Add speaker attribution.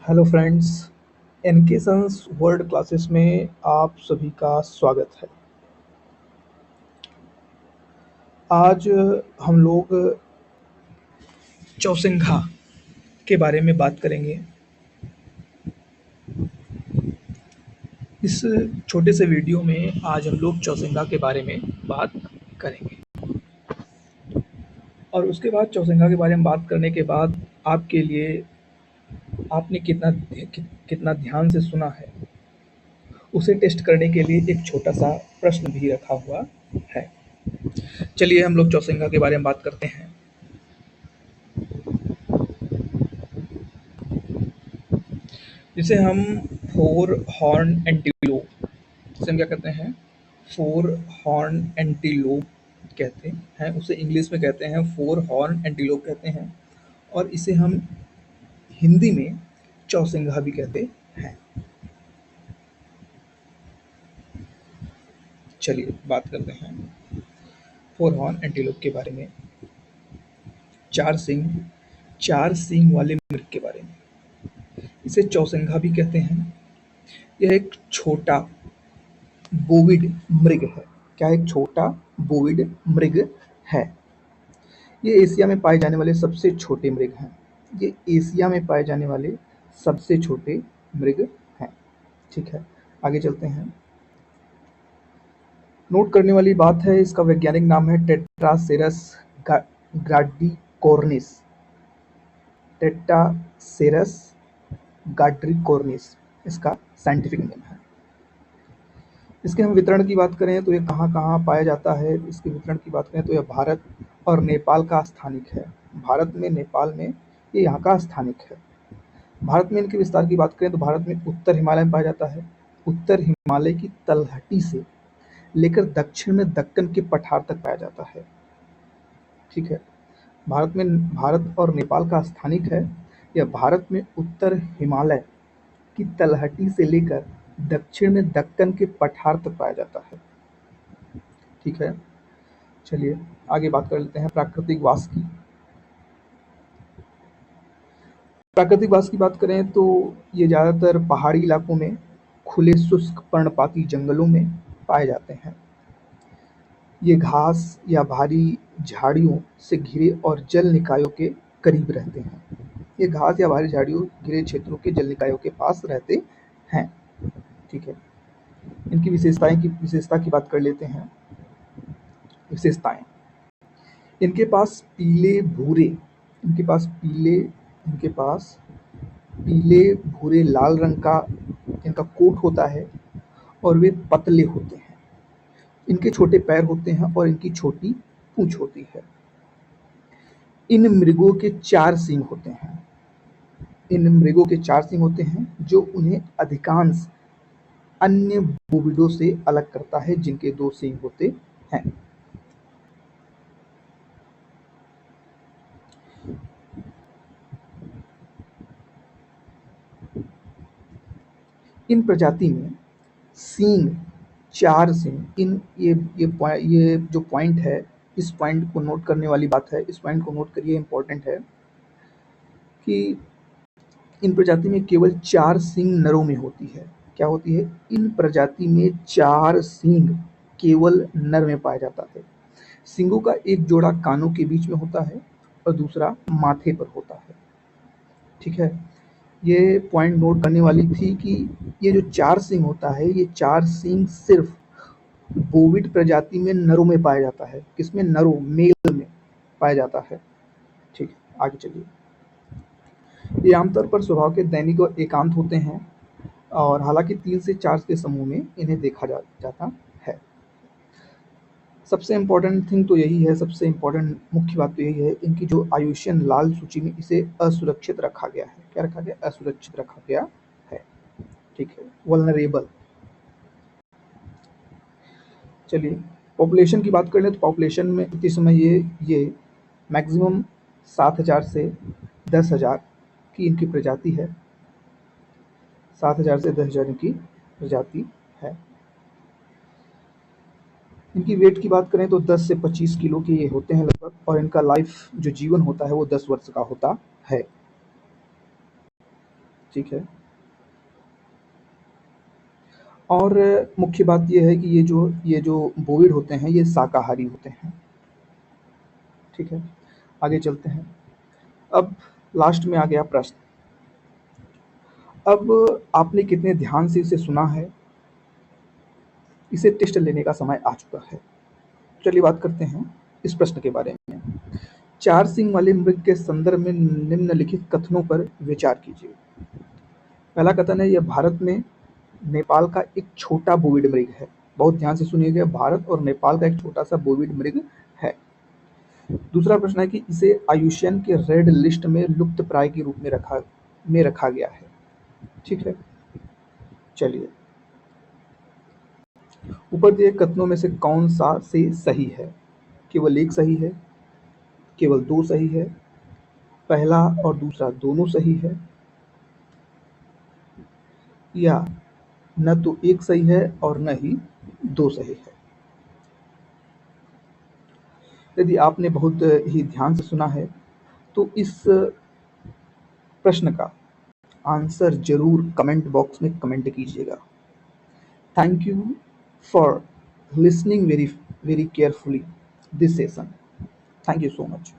Speaker 1: Hello friends, NK Sons World Classes में आप सभी का स्वागत है। आज हम लोग चौसिंघा के बारे में बात करेंगे। इस छोटे से वीडियो में आज हम लोग चौसिंघा के बारे में बात करेंगे और उसके बाद चौसिंघा के बारे में बात करने के बाद आपके लिए आपने कितना ध्यान से सुना है उसे टेस्ट करने के लिए एक छोटा सा प्रश्न भी रखा हुआ है। चलिए हम लोग चौसिंघा के बारे में बात करते हैं। जिसे हम फोर हॉर्न एंटीलोप, जिसे हम क्या कहते हैं, फोर हॉर्न एंटीलोप कहते हैं। उसे इंग्लिश में कहते हैं फोर हॉर्न एंटीलोप कहते हैं और इसे हम हिंदी में चौसिंघा भी कहते हैं। चलिए बात करते हैं फोर हॉर्न एंटीलोप के बारे में, चार सींग वाले मृग के बारे में। इसे चौसिंघा भी कहते हैं। यह एक छोटा बोविड मृग है। क्या एक छोटा बोविड मृग है। ये एशिया में पाए जाने वाले सबसे छोटे मृग हैं। ये एशिया में पाए जाने वाले सबसे छोटे मृग हैं। ठीक है, आगे चलते हैं। नोट करने वाली बात है, इसका वैज्ञानिक नाम है टेट्रासेरस गाड्रिकॉर्निस। टेट्रासेरस गाड्रिकॉर्निस इसका साइंटिफिक नेम है। इसके हम वितरण की बात करें तो ये कहाँ कहाँ पाया जाता है। इसके वितरण की बात करें तो यह भारत और नेपाल का स्थानिक है। भारत में, नेपाल में ये यहाँ का स्थानिक है। भारत में इनके विस्तार की बात करें तो भारत में उत्तर हिमालय में पाया जाता है। उत्तर हिमालय की तलहटी से लेकर दक्षिण में दक्कन के पठार तक पाया जाता है। ठीक है, भारत और नेपाल का स्थानिक है। यह भारत में उत्तर हिमालय की तलहटी से लेकर दक्षिण में दक्कन के पठार तक पाया जाता है। ठीक है, चलिए आगे बात कर लेते हैं प्राकृतिक वास की। प्राकृतिक वास की बात करें तो ये ज़्यादातर पहाड़ी इलाकों में खुले शुष्क पर्णपाती जंगलों में पाए जाते हैं। ये घास या भारी झाड़ियों से घिरे और जल निकायों के करीब रहते हैं। ये घास या भारी झाड़ियों घिरे क्षेत्रों के जल निकायों के पास रहते हैं। ठीक है, इनकी विशेषता की बात कर लेते हैं। विशेषताएं, इनके पास पीले भूरे लाल रंग का इनका कोट होता है और वे पतले होते हैं। इनके छोटे पैर होते हैं और इनकी छोटी पूंछ होती है। इन मृगों के चार सींग होते हैं जो उन्हें अधिकांश अन्य बोविडों से अलग करता है, जिनके दो सींग होते हैं। इन प्रजाति में चार सींग, इन ये जो पॉइंट है, इस पॉइंट को नोट करने वाली बात है। इस पॉइंट को नोट करिए, इंपॉर्टेंट है कि इन प्रजाति में केवल चार सींग नरों में होती है। क्या होती है? इन प्रजाति में चार सींग केवल नर में पाया जाता है। सींगों का एक जोड़ा कानों के बीच में होता है और दूसरा माथे पर होता है। ठीक है, ये पॉइंट नोट करने वाली थी कि ये जो चार सींग होता है, ये चार सींग सिर्फ बोविड प्रजाति में नरों में पाया जाता है। किसमें? नरों, मेल में पाया जाता है। ठीक है, आगे चलिए। ये आमतौर पर स्वभाव के दैनिक और एकांत होते हैं और हालांकि 3 से 4 के समूह में इन्हें देखा जाता है। सबसे इम्पोर्टेंट थिंग तो यही है, सबसे इम्पोर्टेंट मुख्य बात तो यही है, इनकी जो आयुष्यन लाल सूची में इसे असुरक्षित रखा गया है। क्या रखा गया? असुरक्षित रखा गया है। ठीक है, वल्नरेबल। चलिए पॉपुलेशन की बात कर लें तो पॉपुलेशन में इस समय ये मैक्सिमम 7,000 से 10,000 की इनकी प्रजाति है। 7,000 से 10,000 इनकी प्रजाति है। इनकी वेट की बात करें तो 10 से 25 किलो के ये होते हैं लगभग, और इनका लाइफ जो जीवन होता है वो 10 वर्ष का होता है। ठीक है। और मुख्य बात ये है कि ये जो बोविड होते हैं, ये शाकाहारी होते हैं। ठीक है, आगे चलते हैं। अब लास्ट में आ गया प्रश्न। अब आपने कितने ध्यान से इसे सुना है, इसे टेस्ट लेने का समय आ चुका है। चलिए बात करते हैं इस प्रश्न के बारे में। चार सिंग वाले मृग के संदर्भ में निम्नलिखित कथनों पर विचार कीजिए। पहला कथन है, यह भारत में नेपाल का एक छोटा बोविड मृग है। बहुत ध्यान से सुनिएगा, भारत और नेपाल का एक छोटा सा बोविड मृग है। दूसरा प्रश्न है कि इसे आयुष्मान के रेड लिस्ट में लुप्त प्राय के रूप में रखा गया है। ठीक है, चलिए ऊपर दिए कथनों में से कौन सा से सही है? केवल एक सही है, केवल दो सही है, पहला और दूसरा दोनों सही है, या न तो एक सही है और न ही दो सही है। यदि आपने बहुत ही ध्यान से सुना है तो इस प्रश्न का आंसर जरूर कमेंट बॉक्स में कमेंट कीजिएगा। Thank you for listening very very carefully this session. Thank you so much.